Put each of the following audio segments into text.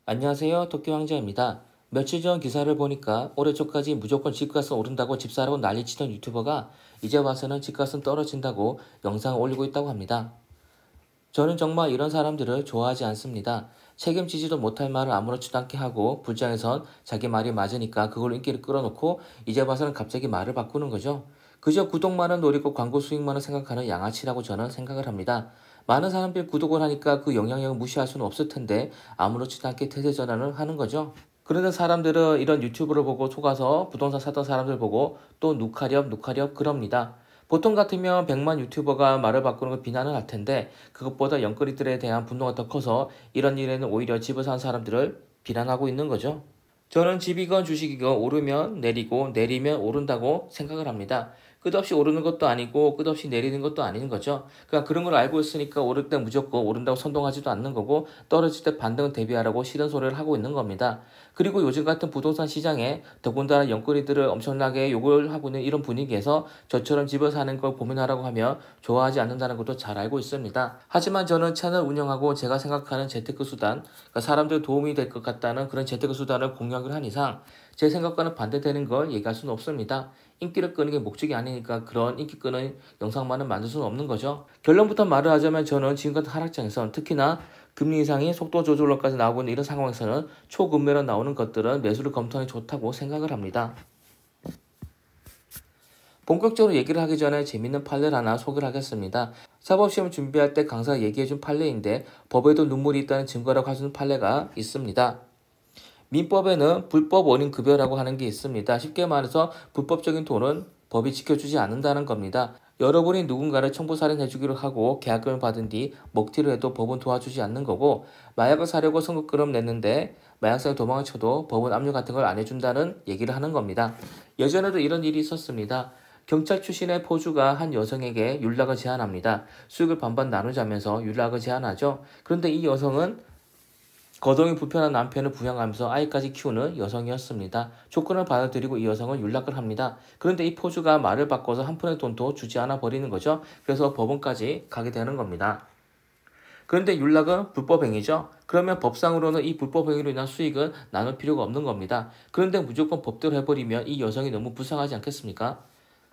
안녕하세요. 도쿄 황제입니다. 며칠 전 기사를 보니까 올해 초까지 무조건 집값은 오른다고 집사라고 난리치던 유튜버가 이제 와서는 집값은 떨어진다고 영상을 올리고 있다고 합니다. 저는 정말 이런 사람들을 좋아하지 않습니다. 책임지지도 못할 말을 아무렇지도 않게 하고 불장에선 자기 말이 맞으니까 그걸로 인기를 끌어놓고 이제 와서는 갑자기 말을 바꾸는 거죠. 그저 구독만을 노리고 광고 수익만을 생각하는 양아치라고 저는 생각을 합니다. 많은 사람들이 구독을 하니까 그 영향력을 무시할 수는 없을 텐데 아무렇지도 않게 태세 전환을 하는 거죠. 그런데 사람들은 이런 유튜브를 보고 속아서 부동산 사던 사람들 보고 또 누카렵 그럽니다. 보통 같으면 100만 유튜버가 말을 바꾸는 걸 비난을 할 텐데 그것보다 영끌이들에 대한 분노가 더 커서 이런 일에는 오히려 집을 산 사람들을 비난하고 있는 거죠. 저는 집이건 주식이건 오르면 내리고 내리면 오른다고 생각을 합니다. 끝없이 오르는 것도 아니고 끝없이 내리는 것도 아닌 거죠. 그러니까 그런 걸 알고 있으니까 오를 때 무조건 오른다고 선동하지도 않는 거고 떨어질 때 반등을 대비하라고 싫은 소리를 하고 있는 겁니다. 그리고 요즘 같은 부동산 시장에 더군다나 영끌이들을 엄청나게 욕을 하고 있는 이런 분위기에서 저처럼 집을 사는 걸 고민하라고 하면 좋아하지 않는다는 것도 잘 알고 있습니다. 하지만 저는 채널 운영하고 제가 생각하는 재테크 수단, 그러니까 사람들 도움이 될 것 같다는 그런 재테크 수단을 공유를 한 이상 제 생각과는 반대되는 걸 얘기할 수는 없습니다. 인기를 끄는 게 목적이 아니니까 그런 인기 끄는 영상만은 만들 수는 없는 거죠. 결론부터 말을 하자면 저는 지금 같은 하락장에선 특히나 금리 인상이 속도 조절로까지 나오고 있는 이런 상황에서는 초금매로 나오는 것들은 매수를 검토하는 게 좋다고 생각을 합니다. 본격적으로 얘기를 하기 전에 재밌는 판례를 하나 소개를 하겠습니다. 사법시험 준비할 때 강사가 얘기해준 판례인데 법에도 눈물이 있다는 증거라고 할 수 있는 판례가 있습니다. 민법에는 불법 원인 급여라고 하는 게 있습니다. 쉽게 말해서 불법적인 돈은 법이 지켜주지 않는다는 겁니다. 여러분이 누군가를 청부살인해주기로 하고 계약금을 받은 뒤 먹튀를 해도 법은 도와주지 않는 거고 마약을 사려고 선급금을 냈는데 마약사에 도망을 쳐도 법은 압류 같은 걸 안 해준다는 얘기를 하는 겁니다. 예전에도 이런 일이 있었습니다. 경찰 출신의 포주가 한 여성에게 윤락을 제안합니다. 수익을 반반 나누자면서 윤락을 제안하죠. 그런데 이 여성은 거동이 불편한 남편을 부양하면서 아이까지 키우는 여성이었습니다. 조건을 받아들이고 이 여성은 윤락을 합니다. 그런데 이 포주가 말을 바꿔서 한 푼의 돈도 주지 않아 버리는 거죠. 그래서 법원까지 가게 되는 겁니다. 그런데 윤락은 불법행위죠. 그러면 법상으로는 이 불법행위로 인한 수익은 나눌 필요가 없는 겁니다. 그런데 무조건 법대로 해버리면 이 여성이 너무 불쌍하지 않겠습니까?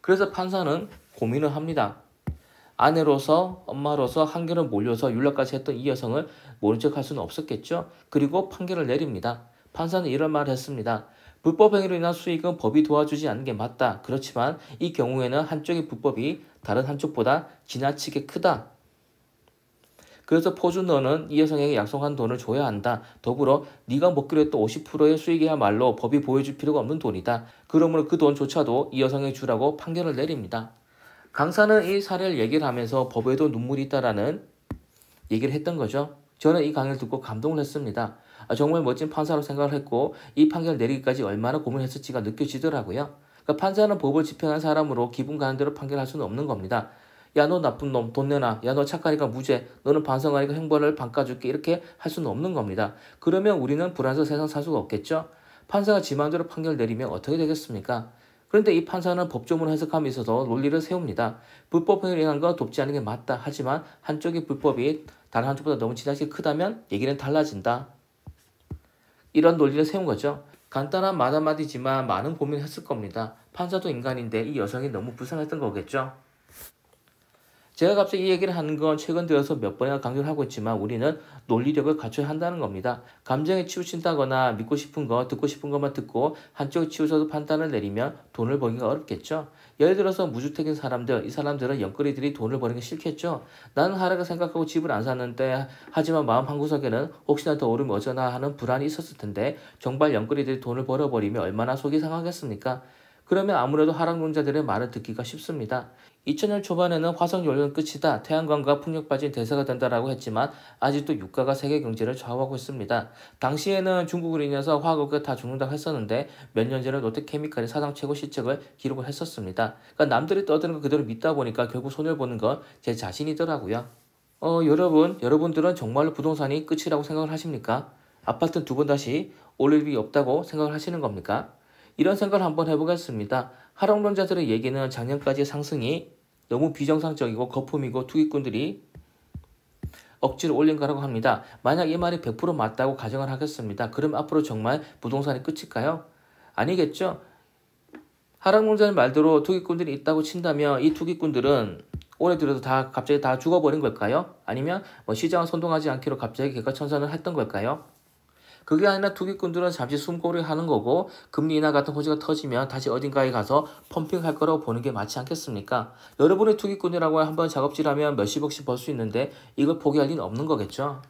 그래서 판사는 고민을 합니다. 아내로서 엄마로서 한결을 몰려서 윤락까지 했던 이 여성을 모른 척 할 수는 없었겠죠. 그리고 판결을 내립니다. 판사는 이런 말을 했습니다. 불법 행위로 인한 수익은 법이 도와주지 않는 게 맞다. 그렇지만 이 경우에는 한쪽의 불법이 다른 한쪽보다 지나치게 크다. 그래서 포준 너는 이 여성에게 약속한 돈을 줘야 한다. 더불어 네가 먹기로 했던 50%의 수익이야말로 법이 보여줄 필요가 없는 돈이다. 그러므로 그 돈조차도 이 여성에게 주라고 판결을 내립니다. 강사는 이 사례를 얘기를 하면서 법에도 눈물이 있다라는 얘기를 했던 거죠. 저는 이 강의를 듣고 감동을 했습니다. 정말 멋진 판사로 생각을 했고 이 판결을 내리기까지 얼마나 고민했을지가 느껴지더라고요. 그러니까 판사는 법을 집행한 사람으로 기분 가는 대로 판결할 수는 없는 겁니다. 야 너 나쁜 놈 돈 내놔. 야 너 착하니까 무죄. 너는 반성하니까 형벌을 바꿔줄게. 이렇게 할 수는 없는 겁니다. 그러면 우리는 불안해서 세상 살 수가 없겠죠. 판사가 지 마음대로 판결을 내리면 어떻게 되겠습니까? 그런데 이 판사는 법조문을 해석함에 있어서 논리를 세웁니다. 불법 행위를 행한 건 돕지 않는 게 맞다. 하지만 한쪽의 불법이 다른 한쪽보다 너무 지나치게 크다면 얘기는 달라진다. 이런 논리를 세운 거죠. 간단한 말 한마디지만 많은 고민을 했을 겁니다. 판사도 인간인데 이 여성이 너무 불쌍했던 거겠죠. 제가 갑자기 이 얘기를 하는 건 최근 들어서 몇 번이나 강조를 하고 있지만 우리는 논리력을 갖춰야 한다는 겁니다. 감정에 치우친다거나 믿고 싶은 거, 듣고 싶은 것만 듣고 한쪽에 치우쳐서 판단을 내리면 돈을 벌기가 어렵겠죠. 예를 들어서 무주택인 사람들, 이 사람들은 영끌이들이 돈을 버는 게 싫겠죠. 나는 하락을 생각하고 집을 안 샀는데 하지만 마음 한구석에는 혹시나 더 오르면 어쩌나 하는 불안이 있었을 텐데 정말 영끌이들이 돈을 벌어버리면 얼마나 속이 상하겠습니까? 그러면 아무래도 하락론자들의 말을 듣기가 쉽습니다. 2000년 초반에는 화석연료는 끝이다. 태양광과 풍력 빠진 대세가 된다라고 했지만 아직도 유가가 세계 경제를 좌우하고 있습니다. 당시에는 중국으로 인해서 화학업계가 다 죽는다고 했었는데 몇 년 전에 롯데케미칼이 사상 최고 실적을 기록을 했었습니다. 그러니까 남들이 떠드는 거 그대로 믿다 보니까 결국 손해를 보는 건 제 자신이더라고요. 여러분들은 정말로 부동산이 끝이라고 생각을 하십니까? 아파트는 두 번 다시 오를 일이 없다고 생각을 하시는 겁니까? 이런 생각을 한번 해보겠습니다. 하락론자들의 얘기는 작년까지 상승이 너무 비정상적이고 거품이고 투기꾼들이 억지로 올린 거라고 합니다. 만약 이 말이 100% 맞다고 가정을 하겠습니다. 그럼 앞으로 정말 부동산이 끝일까요? 아니겠죠? 하락농자의 말대로 투기꾼들이 있다고 친다면 이 투기꾼들은 올해 들어서 다 갑자기 다 죽어버린 걸까요? 아니면 시장을 선동하지 않기로 갑자기 개가천선을 했던 걸까요? 그게 아니라 투기꾼들은 잠시 숨고를 하는 거고 금리 인하 같은 호재가 터지면 다시 어딘가에 가서 펌핑할 거라고 보는 게 맞지 않겠습니까? 여러분의 투기꾼이라고 한번 작업질하면 몇십억씩 벌 수 있는데 이걸 포기할 리는 없는 거겠죠?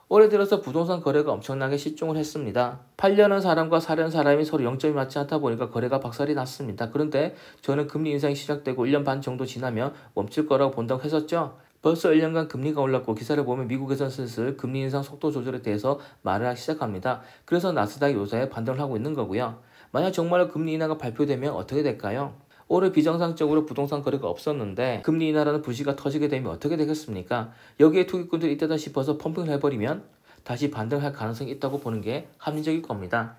올해 들어서 부동산 거래가 엄청나게 실종을 했습니다. 팔려는 사람과 사려는 사람이 서로 0점이 맞지 않다 보니까 거래가 박살이 났습니다. 그런데 저는 금리 인상이 시작되고 1년 반 정도 지나면 멈출 거라고 본다고 했었죠. 벌써 1년간 금리가 올랐고 기사를 보면 미국에선 슬슬 금리 인상 속도 조절에 대해서 말을 하기 시작합니다. 그래서 나스닥 요새에 반등을 하고 있는 거고요. 만약 정말로 금리 인하가 발표되면 어떻게 될까요? 올해 비정상적으로 부동산 거래가 없었는데 금리 인하라는 불씨가 터지게 되면 어떻게 되겠습니까? 여기에 투기꾼들이 이때다 싶어서 펌핑을 해버리면 다시 반등할 가능성이 있다고 보는 게 합리적일 겁니다.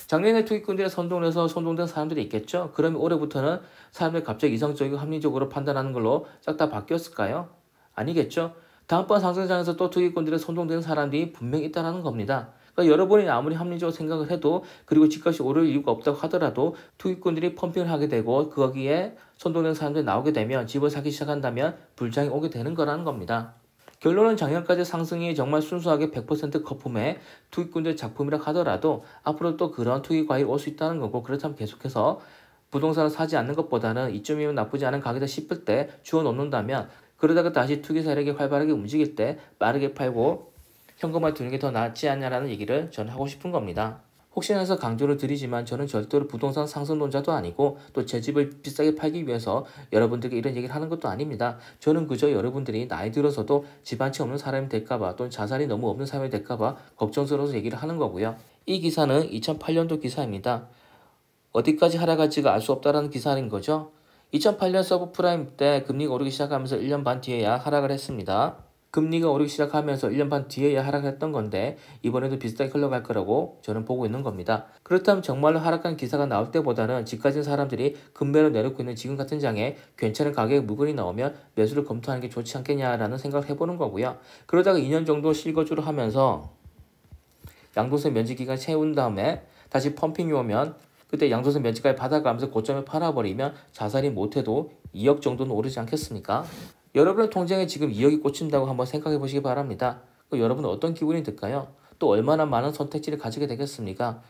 작년에 투기꾼들의 선동을 해서 선동된 사람들이 있겠죠? 그러면 올해부터는 사람들이 갑자기 이성적이고 합리적으로 판단하는 걸로 싹 다 바뀌었을까요? 아니겠죠? 다음번 상승장에서 또 투기꾼들의 선동되는 사람들이 분명히 있다는 겁니다. 그러니까 여러분이 아무리 합리적으로 생각을 해도 그리고 집값이 오를 이유가 없다고 하더라도 투기꾼들이 펌핑을 하게 되고 거기에 선동되는 사람들이 나오게 되면 집을 사기 시작한다면 불장이 오게 되는 거라는 겁니다. 결론은 작년까지 상승이 정말 순수하게 100% 거품의 투기꾼들 작품이라 하더라도 앞으로 또 그런 투기 과일이 올 수 있다는 거고 그렇다면 계속해서 부동산을 사지 않는 것보다는 이쯤이면 나쁘지 않은 가격이다 싶을 때 주워 놓는다면 그러다가 다시 투기 세력이 활발하게 움직일 때 빠르게 팔고 현금화 두는 게 더 낫지 않냐라는 얘기를 저는 하고 싶은 겁니다. 혹시나 해서 강조를 드리지만 저는 절대로 부동산 상승론자도 아니고 또 제 집을 비싸게 팔기 위해서 여러분들께 이런 얘기를 하는 것도 아닙니다. 저는 그저 여러분들이 나이 들어서도 집 한 채 없는 사람이 될까봐 또는 자산이 너무 없는 사람이 될까봐 걱정스러워서 얘기를 하는 거고요. 이 기사는 2008년도 기사입니다. 어디까지 하락할지가 알 수 없다는 기사인 거죠. 2008년 서브프라임 때 금리가 오르기 시작하면서 1년 반 뒤에야 하락을 했습니다. 금리가 오르기 시작하면서 1년 반 뒤에야 하락했던 건데 이번에도 비슷하게 흘러갈 거라고 저는 보고 있는 겁니다. 그렇다면 정말로 하락한 기사가 나올 때보다는 집 가진 사람들이 금매로 내놓고 있는 지금 같은 장에 괜찮은 가격의 물건이 나오면 매수를 검토하는 게 좋지 않겠냐라는 생각을 해보는 거고요. 그러다가 2년 정도 실거주를 하면서 양도세 면제 기간 채운 다음에 다시 펌핑이 오면 그때 양도세 면제까지 받아가면서 고점에 팔아버리면 자산이 못해도 2억 정도는 오르지 않겠습니까? 여러분의 통장에 지금 2억이 꽂힌다고 한번 생각해 보시기 바랍니다. 여러분은 어떤 기분이 들까요? 또 얼마나 많은 선택지를 가지게 되겠습니까?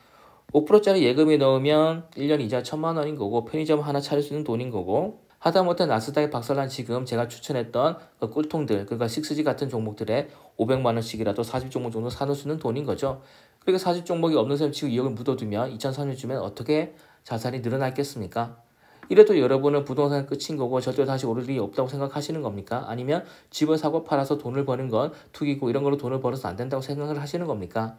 5%짜리 예금에 넣으면 1년 이자 1,000만 원인 거고 편의점 하나 차릴 수 있는 돈인 거고 하다못해 나스닥에 박살난 지금 제가 추천했던 그 꿀통들 그러니까 식스지 같은 종목들에 500만 원씩이라도 40종목 정도 사놓을 수 있는 돈인 거죠. 그러니까 40종목이 없는 셈 치고 2억을 묻어두면 2030년쯤엔 어떻게 자산이 늘어났겠습니까? 이래도 여러분은 부동산 끝인 거고 절대 다시 오를 일이 없다고 생각하시는 겁니까? 아니면 집을 사고 팔아서 돈을 버는 건 투기고 이런 걸로 돈을 벌어서 안 된다고 생각을 하시는 겁니까?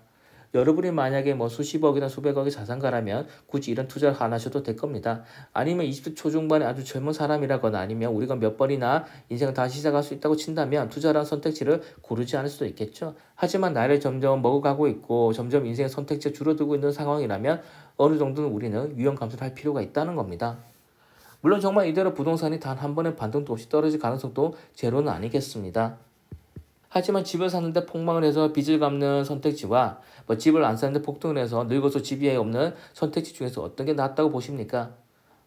여러분이 만약에 수십억이나 수백억의 자산가라면 굳이 이런 투자를 안 하셔도 될 겁니다. 아니면 20대 초중반에 아주 젊은 사람이라거나 아니면 우리가 몇 번이나 인생을 다시 시작할 수 있다고 친다면 투자라는 선택지를 고르지 않을 수도 있겠죠. 하지만 나이를 점점 먹어가고 있고 점점 인생의 선택지가 줄어들고 있는 상황이라면 어느 정도는 우리는 유형 감소를 할 필요가 있다는 겁니다. 물론 정말 이대로 부동산이 단 한 번의 반등도 없이 떨어질 가능성도 제로는 아니겠습니다. 하지만 집을 사는데 폭망을 해서 빚을 갚는 선택지와 집을 안 사는데 폭등을 해서 늙어서 집이 없는 선택지 중에서 어떤 게 낫다고 보십니까?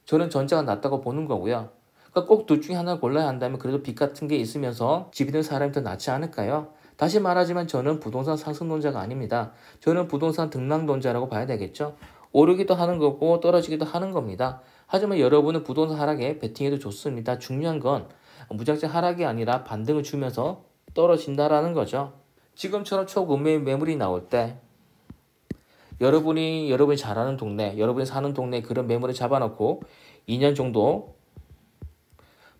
저는 전자가 낫다고 보는 거고요. 그러니까 꼭 둘 중에 하나 골라야 한다면 그래도 빚 같은 게 있으면서 집이 된 사람이 더 낫지 않을까요? 다시 말하지만 저는 부동산 상승론자가 아닙니다. 저는 부동산 등락론자라고 봐야 되겠죠. 오르기도 하는 거고 떨어지기도 하는 겁니다. 하지만 여러분은 부동산 하락에 베팅해도 좋습니다. 중요한 건 무작정 하락이 아니라 반등을 주면서 떨어진다라는 거죠. 지금처럼 초급매 매물이 나올 때 여러분이 잘 아는 동네, 여러분이 사는 동네에 그런 매물을 잡아놓고 2년 정도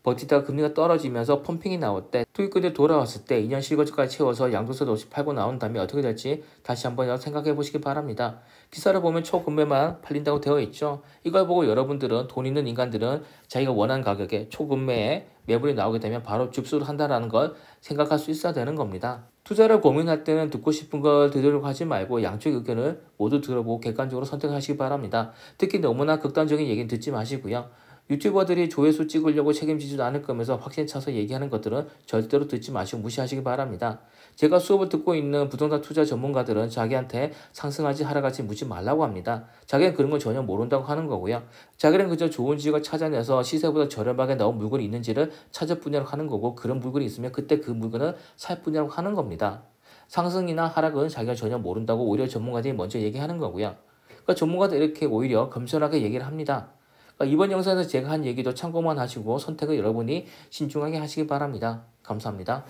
버티다가 금리가 떨어지면서 펌핑이 나올 때 투기꾼이 돌아왔을 때 2년 실거주까지 채워서 양도세도 없이 팔고 나온다면 어떻게 될지 다시 한번 생각해 보시기 바랍니다. 기사를 보면 초금매만 팔린다고 되어 있죠. 이걸 보고 여러분들은 돈 있는 인간들은 자기가 원하는 가격에 초금매에 매물이 나오게 되면 바로 줍수를 한다는 걸 생각할 수 있어야 되는 겁니다. 투자를 고민할 때는 듣고 싶은 걸 들으려고 하지 말고 양쪽의 의견을 모두 들어보고 객관적으로 선택하시기 바랍니다. 특히 너무나 극단적인 얘기는 듣지 마시고요. 유튜버들이 조회수 찍으려고 책임지지도 않을 거면서 확신 차서 얘기하는 것들은 절대로 듣지 마시고 무시하시기 바랍니다. 제가 수업을 듣고 있는 부동산 투자 전문가들은 자기한테 상승할지 하락할지 묻지 말라고 합니다. 자기는 그런 건 전혀 모른다고 하는 거고요. 자기는 그저 좋은 지역을 찾아내서 시세보다 저렴하게 나온 물건이 있는지를 찾을 뿐이라고 하는 거고, 그런 물건이 있으면 그때 그 물건을 살 뿐이라고 하는 겁니다. 상승이나 하락은 자기가 전혀 모른다고 오히려 전문가들이 먼저 얘기하는 거고요. 그러니까 전문가들 이렇게 오히려 겸손하게 얘기를 합니다. 그러니까 이번 영상에서 제가 한 얘기도 참고만 하시고 선택을 여러분이 신중하게 하시기 바랍니다. 감사합니다.